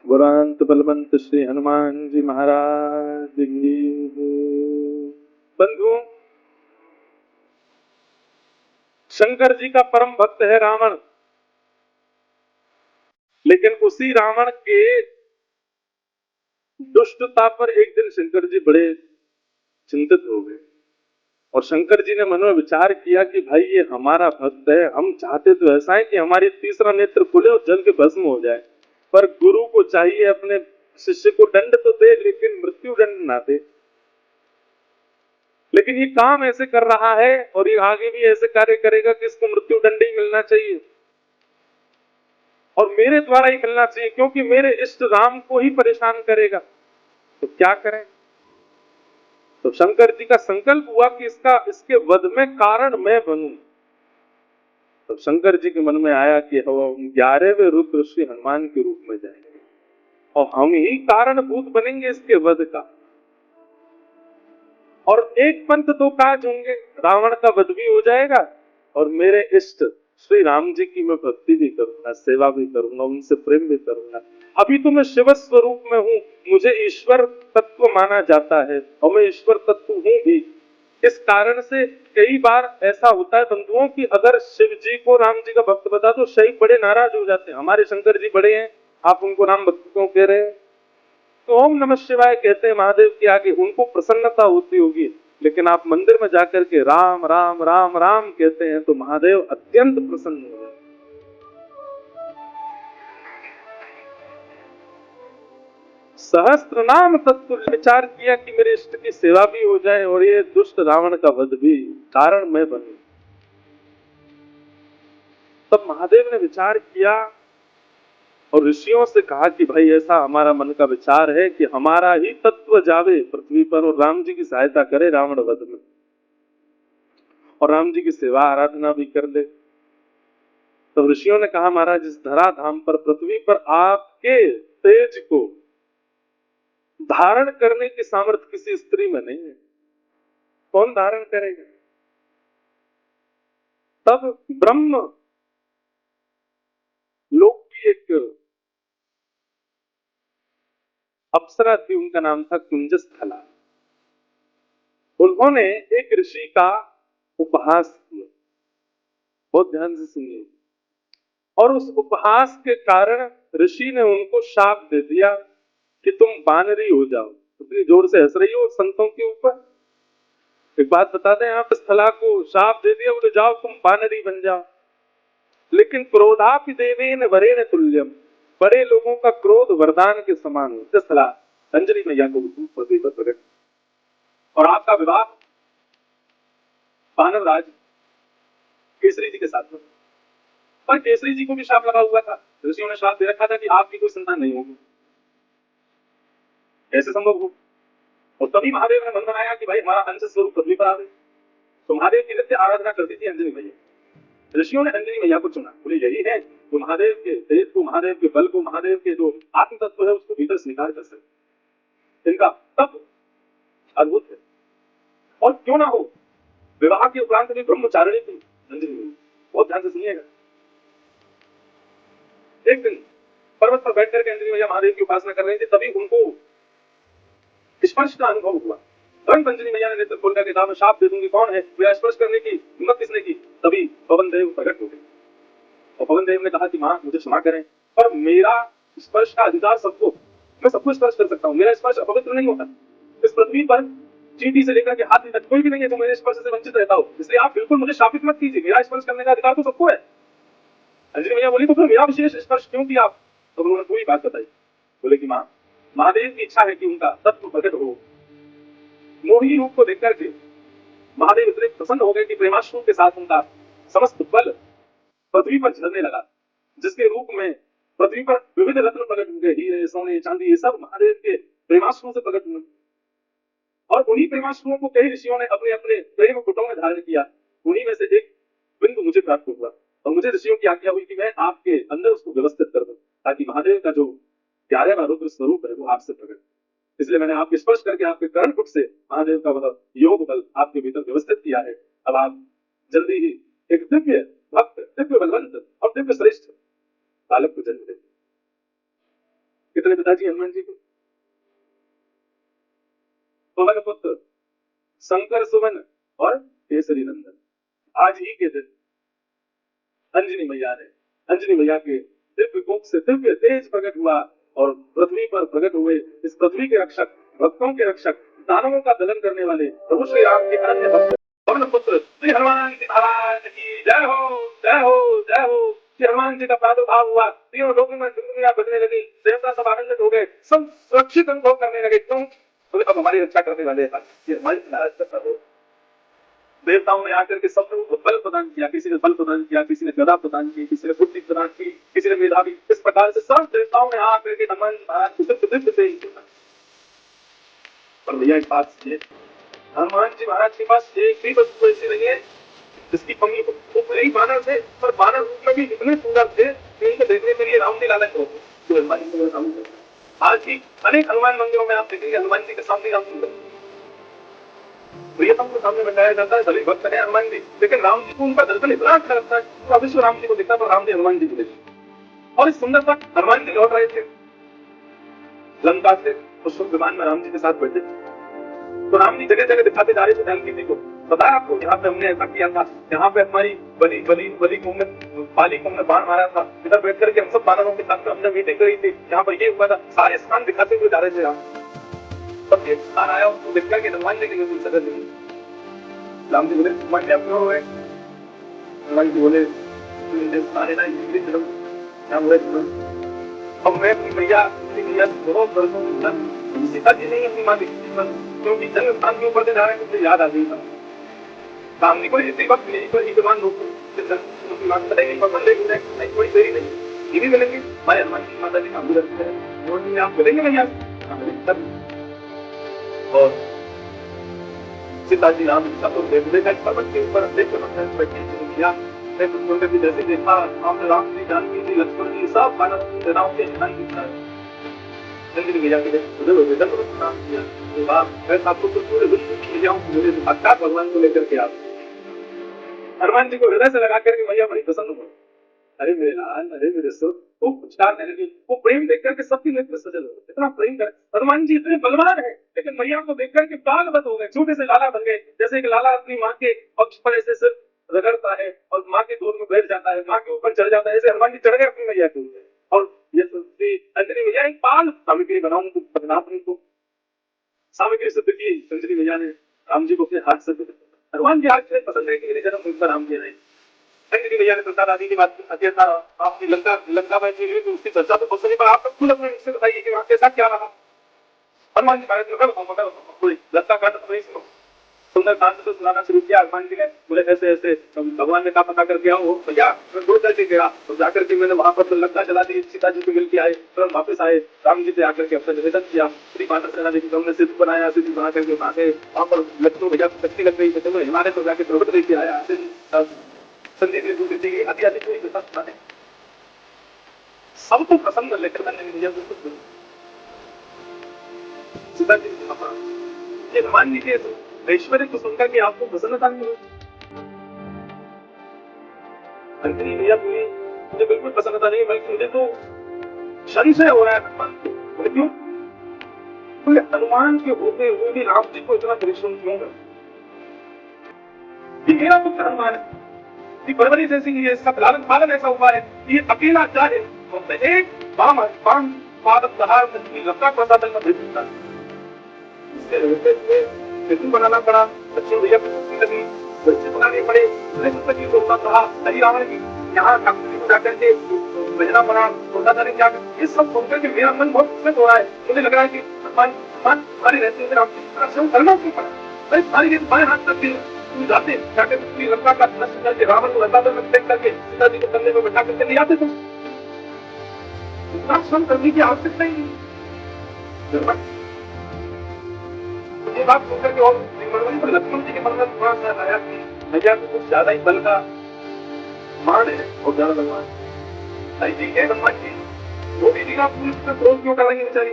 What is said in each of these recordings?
बुरांत बलवंत श्री हनुमान जी महाराज की। बंधुओं, शंकर जी का परम भक्त है रावण, लेकिन उसी रावण के दुष्टता पर एक दिन शंकर जी बड़े चिंतित हो गए और शंकर जी ने मन में विचार किया कि भाई ये हमारा भक्त है, हम चाहते तो ऐसा है कि हमारी तीसरा नेत्र खुले और जल के भस्म हो जाए, पर गुरु को चाहिए अपने शिष्य को दंड तो दे लेकिन मृत्यु दंड ना दे। लेकिन ये काम ऐसे कर रहा है और ये आगे भी ऐसे कार्य करेगा कि इसको मृत्यु दंड ही मिलना चाहिए और मेरे द्वारा ही मिलना चाहिए, क्योंकि मेरे इष्ट राम को ही परेशान करेगा। तो क्या करें? तो शंकर जी का संकल्प हुआ कि इसके वध में कारण मैं बनूं। तो शंकर जी के मन में आया कि हम 11वें रुद्र श्री हनुमान के रूप में जाएंगे और हम ही कारणभूत बनेंगे इसके वध का, और एक पंथ दो काज होंगे, रावण का वध भी हो जाएगा और मेरे इष्ट श्री राम जी की मैं भक्ति भी करूंगा, सेवा भी करूंगा, उनसे प्रेम भी करूंगा। अभी तो मैं शिव स्वरूप में हूँ, मुझे ईश्वर तत्व माना जाता है और मैं ईश्वर तत्व हूँ भी। इस कारण से कई बार ऐसा होता है बंधुओं कि अगर शिव जी को राम जी का भक्त बता तो शैव बड़े नाराज हो जाते हैं, हमारे शंकर जी बड़े हैं, आप उनको राम भक्त क्यों कह रहे हैं? तो ओम नमः शिवाय कहते हैं महादेव के आगे, उनको प्रसन्नता होती होगी, लेकिन आप मंदिर में जाकर के राम राम राम राम कहते हैं तो महादेव अत्यंत प्रसन्न हो जाते। सहस्त्र नाम तत्तुल्य विचार किया कि मेरे इष्ट की सेवा भी हो जाए और ये दुष्ट रावण का वध भी, कारण मैं बनूं। तब महादेव ने विचार किया और ऋषियों से कहा कि भाई ऐसा हमारा मन का विचार है कि हमारा ही तत्व जावे पृथ्वी पर और राम जी की सहायता करे रावण वध में और राम जी की सेवा आराधना भी कर ले। तो ऋषियों ने कहा महाराज, इस धराधाम पर पृथ्वी पर आपके तेज को धारण करने की सामर्थ्य किसी स्त्री में नहीं है, कौन धारण करेगा? तब ब्रह्म लोक की एक अप्सरा थी, उनका नाम था कुंजस्थला। उन्होंने एक ऋषि का उपहास किया, बहुत ध्यान से सुनिए, और उस उपहास के कारण ऋषि ने उनको शाप दे दिया कि तुम बानरी हो जाओ। इतनी जोर से हंस रही हो संतों के ऊपर। एक बात बता दें, आप स्थला को शाप दे दिया, बोले जाओ तुम बानरी बन जाओ। लेकिन क्रोधापि देवेन वरेण तुल्यम, बड़े लोगों का क्रोध वरदान के समान हो। स्थला अंजलि मैया को पृथ्वी पर प्रकट और आपका विवाह वानर राज केसरी जी के साथ में। पर केसरी जी को भी शाप लगा हुआ था, ऋषियों ने शाप दे रखा था कि आपकी कोई संतान नहीं होगी, कैसे संभव हो? और तभी महादेव ने मन बनाया कि भाई हमारा अंश स्वरूप पृथ्वी पर आ गए। तो महादेव की नित्य आराधना करती थी अंजलि मैया। ऋषियों ने अंजलि मैया को चुना, बोले यही है तो महादेव के तेज को, महादेव के बल को, महादेव के जो आत्म तत्व है उसको भीतर स्वीकार कर सकते। इनका तप अद्भुत है। और क्यों ना हो, विवाह के उपरांत भी ब्रह्मचारिणी थी अंजलि मैया। बहुत ध्यान से सुनिएगा। एक दिन पर्वत पर बैठ करके अंजलि मैया महादेव की उपासना कर रही थी, तभी उनको स्पर्श का अनुभव हुआ। तुरंत अंजलि मैया ने नेत्र खोल करके कहा मैं शाप दे दूंगी, कौन है मेरा स्पर्श करने की हिम्मत किसने की? तभी पवन देव प्रकट हो गए और पवन देव ने कहा कि मां मुझे क्षमा करें, पर मेरा स्पर्श का अधिकार सबको, मैं सबको स्पर्श कर सकता हूँ, मेरा स्पर्श अपवित्र नहीं होता। इस पृथ्वी पर चींटी से लेकर के हाथी तक कोई भी नहीं है जो मेरे स्पर्श से वंचित रहता हो, इसलिए आप बिल्कुल मुझे शापित मत कीजिए, मेरा स्पर्श करने का अधिकार तो सबको है। अंजलि मैया बोली तो फिर मेरा विशेष स्पर्श क्यों किया आप? तो उन्होंने पूरी बात बताई। बोले कि मां, महादेव की इच्छा है कि उनका तत्व प्रकट हो। मोही रूप को देखकर के महादेव इतने प्रसन्न हो गए कि प्रेमाश्रु के साथ उनका समस्त बल पृथ्वी पर झरने लगा, जिसके रूप में पृथ्वी पर विविध रत्न प्रकट हुए, हीरे सोने चांदी, ये सब महादेव के प्रेमाश्रु से प्रकट हुए। और उन्हीं प्रेमाश्रुओं को कई ऋषियों ने अपने अपने प्रेम कुटों में धारण किया। उन्हीं में से एक बिंदु मुझे प्राप्त हुआ और मुझे ऋषियों की आज्ञा हुई कि मैं आपके अंदर उसको व्यवस्थित कर दूं, ताकि महादेव का जो 11वां रुद्र स्वरूप है वो आपसे प्रकट। इसलिए मैंने आपके स्पर्श करके आपके कर्ण कुट से महादेव का मतलब योग बल आपके भीतर व्यवस्थित किया है। अब आप जल्दी ही एक दिव्य भक्त, दिव्य बलवंत और दिव्य श्रेष्ठ बालक को जन्म देंगे। कितने पिताजी हनुमान जी को? पवन पुत्र, शंकर सुमन और केसरी नंदन। आज ही के दिन अंजनी मैया ने, अंजनी मैया के दिव्य कोख से दिव्य तेज प्रकट हुआ और पृथ्वी पर प्रकट हुए इस पृथ्वी के रक्षक, भक्तों के रक्षक, दानवों का दलन करने वाले प्रभु श्री राम के अनन्य भक्त पवन पुत्र श्री हनुमान जी महाराज की जय हो, जय हो, जय हो। श्री हनुमान जी का प्रादुर्भाव हुआ, तीनों लोगों में दुनिया बजने लगी, देवता सब आनंदित हो गए, सब सुरक्षित अनुभव करने लगे। क्यों? अब हमारी रक्षा करने वाले हैं। देवताओं ने आकर के सबको बल प्रदान किया, किसी ने बल प्रदान किया, किसी ने गदा प्रदान की, किसी ने बुद्धि प्रदान की, किसी ने मेधावी। इस प्रकार से सब देवताओं ने आकर के हनुमान महाराज को दिव्य से ही किया। पर भैया एक बात है, हनुमान जी महाराज के पास एक भी वस्तु ऐसी नहीं है जिसकी कमी हो। वो बड़े ही बानर थे, पर बानर रूप में भी इतने सुंदर थे कि इनको देखने के लिए राम जी लालच हो गए। आज भी अनेक हनुमान मंदिरों में आप देखेंगे हनुमान जी के सामने राम जी प्रियतम को सामने बैठाया जाता है, सभी भक्त है हनुमान जी, लेकिन राम जी को उनका दर्शन इतना अच्छा लगता है, तो विश्व राम जी को देखता तो राम जी हनुमान जी को देखता। और इस सुंदरता हनुमान जी लौट रहे थे लंका से, उस विमान में राम जी के साथ बैठे, तो राम जी जगह जगह दिखाते जा रहे थे जानकी जी को, पता है आपको यहाँ पे हमने ऐसा किया था, यहाँ पे हमारी बली को हमने पाली को हमने बाण मारा था, इधर बैठ करके हम सब बानरों के साथ हमने मीटिंग करी थी, यहाँ पर ये हुआ था, सारे स्थान दिखाते हुए जा रहे थे राम। तब एक स्थान आया उसको देख करके हनुमान जी की सदर नहीं, राम जी बोले हनुमान जी आप क्यों हुए? हनुमान जी बोले सारे ना क्या बोले अब मैं अपनी मैया बहुत बरसों सीता जी नहीं अपनी माँ क्योंकि जन्म स्थान के ऊपर से जा रहे हैं, मुझे याद आ गई था राम जी को इसी वक्त भगवान कोई देरी नहीं, ये भी मिलेंगे हमारे हनुमान जी माता जी का आप मिलेंगे नहीं आप। और सीता जी राम जी का तो देखा पर्वत के ऊपर जैसे देखा आपने राम जी जानकी जी लक्ष्मण जी सब मानव राम के हनुमान जी का भगवान को लेकर के आप हनुमान जी को हृदय से लगा करके मैया बड़ी प्रसन्न हो, अरे मेरे लाल, अरे मेरे सुख, वो पुरस्कार देने की वो प्रेम देख करके सबकी नेत्र सजल हो, इतना प्रेम कर हनुमान जी इतने बलवान है, लेकिन मैया को देख करके बालवत हो गए, छोटे से लाला बन गए, जैसे एक लाला अपनी माँ के पक्ष पर ऐसे सिर रगड़ता है और माँ के गोद में बैठ जाता है, माँ के ऊपर चढ़ जाता है, ऐसे हनुमान जी चढ़ गए अपनी मैया के ऊपर। और ये अंजनी मैया एक बाल सामग्री बनाऊं को सामग्री सिद्ध की अंजनी मैया ने राम जी को अपने हाथ से हनुमान जी हाथ से पसंद है कि मेरे जन्म राम जी नहीं। अंजनी मैया ने प्रसाद आदि की बात था, आपकी लंका में थी उसकी चर्चा तो बहुत पर आप खुद अपने मुझसे बताइए कि वहाँ कैसा क्या रहा। हनुमान जी महाराज लंका कांड तो सुंदर कांड तो सुनाना शुरू किया। हनुमान जी ने बोले ऐसे ऐसे भगवान ने कहा पता करके आओ, तो या दो करके गया, तो जाकर के मैंने वहां पर तो लंका चला दी, सीता जी को मिल के आए, तुरंत वापस आए, राम जी से आकर के अपना निवेदन किया, श्री माता सेना जी को हमने सिद्ध बनाया, सिद्ध बना करके वहां से वहां पर लक्ष्मण भैया को शक्ति लग गई, तो हिमालय तो जाके द्रौपदी लेके आया, सबको प्रसन्न लेकर सीता जी ये हनुमान जी के ऐश्वर्य को सुनकर के आपको प्रसन्नता नहीं हुई? अंजनी भैया मुझे बिल्कुल प्रसन्नता नहीं, बल्कि मुझे तो संशय हो रहा है, क्यों? हनुमान के होते हुए भी राम जी को इतना परिश्रम क्यों कर? ये मेरा पुत्र हनुमान है, इसकी परवरिश ऐसी है, इसका लालन पालन ऐसा हुआ है, ये अकेला चाहे तो एक बाण पादप दहाड़ में लंका को सादल में भेज सकता है। सेतु बनाना पड़ा, बच्चे भैया लगी, बच्चे बनाने पड़े, लेकिन तो कहा हरि रावण की यहाँ को जाकर के भजना बना होता था, क्या ये सब सुनकर के मेरा मन बहुत खुश हो रहा है। मुझे लग रहा है कि हमारे रहते हुए राम करना क्यों पड़ा? अरे तुम्हारी बाएं हाथ तक जाते जाकर पूरी लंका का नष्ट करके रावण को लंका में फेंक करके सीता जी को कंधे में बैठा करके ले आते तुम, इतना श्रम करने की आवश्यकता ही नहीं। ये बात सुनकर के और लक्ष्मण जी के मन में थोड़ा सा आया कि भैया को कुछ ज्यादा ही बल का मान है और ज्यादा भगवान ठीक है हनुमान जी वो भी का क्रोध क्यों कर रही है बेचारी?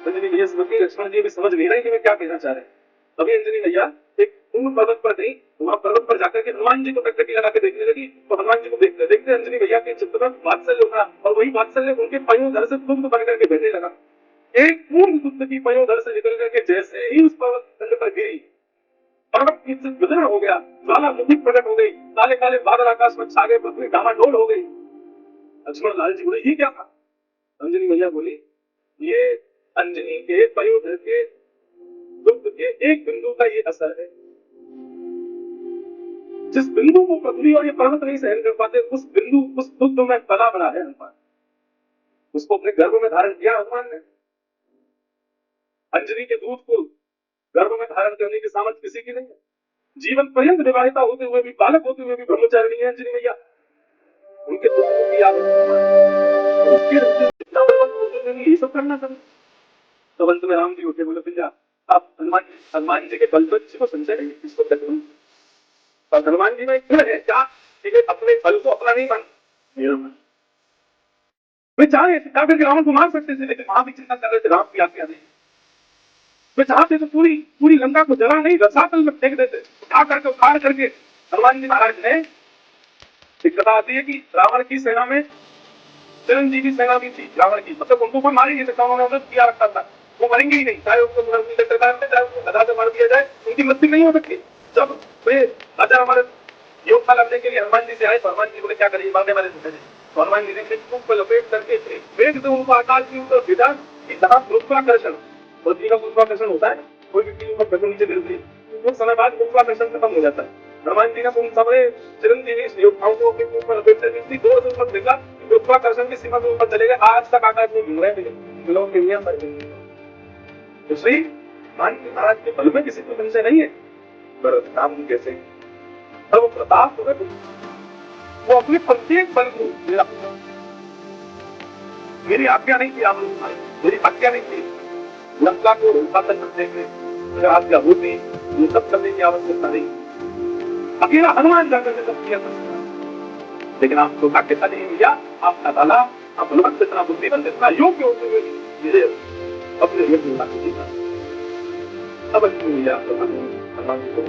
अंजनी भैया लक्ष्मण जी भी समझ नहीं रहे कि मैं क्या कहना चाह रहे हैं। अभी अंजनी भैया एक पूर्ण पर्वत पर नहीं, वहां पर्वत पर जाकर के हनुमान जी को टकटकी लगा के देखने लगी, तो हनुमान जी को देखते देखते अंजनी भैया के चित्त में वात्सल्य उठा और वही वात्सल्य उनके पयोधर से दुग्ध बन करके बहने लगा। एक पूर्ण दुग्ध की पयोधर से निकल करके जैसे ही उस पर्वत खंड पर गिरी, पर्वत की विदीर्ण हो गया, ज्वालामुखी प्रकट हो गई, काले काले बादल आकाश में छा गए, पृथ्वी डामाडोल हो गई। लक्ष्मण लाल जी बोले ये क्या था? अंजनी भैया बोली ये अंजनी के पयोधर के दुग्ध के एक बिंदु का ये असर है। जिस बिंदु को पृथ्वी और ये पर्वत नहीं सहन कर पाते, उस बिंदु, उस दुग्ध में कला बना है हनुमान, उसको अपने गर्भ में धारण किया हनुमान ने। अंजनी के दूध को गर्भ में धारण करने की सामर्थ्य किसी की नहीं है। जीवन पर्यंत विवाहिता होते हुए भी, बालक होते हुए भी ब्रह्मचारिणी है अंजनी मैया। उनके दूध को पिया यही सब करना था। तो अंत में राम जी उठे, बोले भैया आप हनुमान जी के बलवंत को संशय नहीं, किसको कहते हैं? और हनुमान जी में है क्या अपने बल को अपना नहीं मान, वे चाहे करके रावण को मार सकते थे, लेकिन वहां भी चिंता कर रहे थे राम की आज्ञा नहीं। वे चाहते तो पूरी पूरी लंका को जला नहीं, रसातल में फेंक देते, उखाड़ करके हनुमान जी महाराज ने। दिक्कत आती है कि रावण की सेना में चिरंजीवी सेना भी थी रावण की, मतलब उनको कोई मार ही नहीं सकता, उन्होंने उन्हें किया रखा था, वो मरेंगे ही नहीं, चाहे उनको चाहे उनको गदा से मार दिया जाए, उनकी मृत्यु नहीं हो सकती। जब वे राजा हमारे योद्धा लगने के लिए हनुमान जी से आए, तो हनुमान जी बोले क्या करिए, मारने वाले थे। तो हनुमान जी ने मुंह को लपेट करके वेग से उनको आकाश की ऊपर भेजा कि जहां गुरुत्वाकर्षण, पृथ्वी का गुरुत्वाकर्षण होता है, कोई व्यक्ति ऊपर बैठो नीचे गिरती है, कुछ समय बाद गुरुत्वाकर्षण खत्म हो जाता है। हनुमान जी ने उन सबरे चिरंजीवी योद्धाओं को अपने ऊपर लपेट कर इतनी जोर से ऊपर फेंका, गुरुत्वाकर्षण की सीमा से ऊपर चले गए, आज तक आकाश में घूम रहे हैं लोगों के नियम पर। दूसरी महाराज के बल में किसी को संशय नहीं है, पर काम कैसे वो प्रताप वो अपने प्रत्येक बल को मेरी आज्ञा नहीं थी, आप मेरी आज्ञा नहीं थी, लंका को शासन करने में आज्ञा होती, ये सब करने की आवश्यकता नहीं, अकेला हनुमान जाकर के सब किया था। लेकिन आपको कहता नहीं भैया, आपका ताला आप बलवंत इतना बुद्धिमंत इतना योग्य होते हुए मेरे अपने अब भैया हनुमान जी को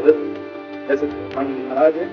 ऐसे हनुमान जी महाराज है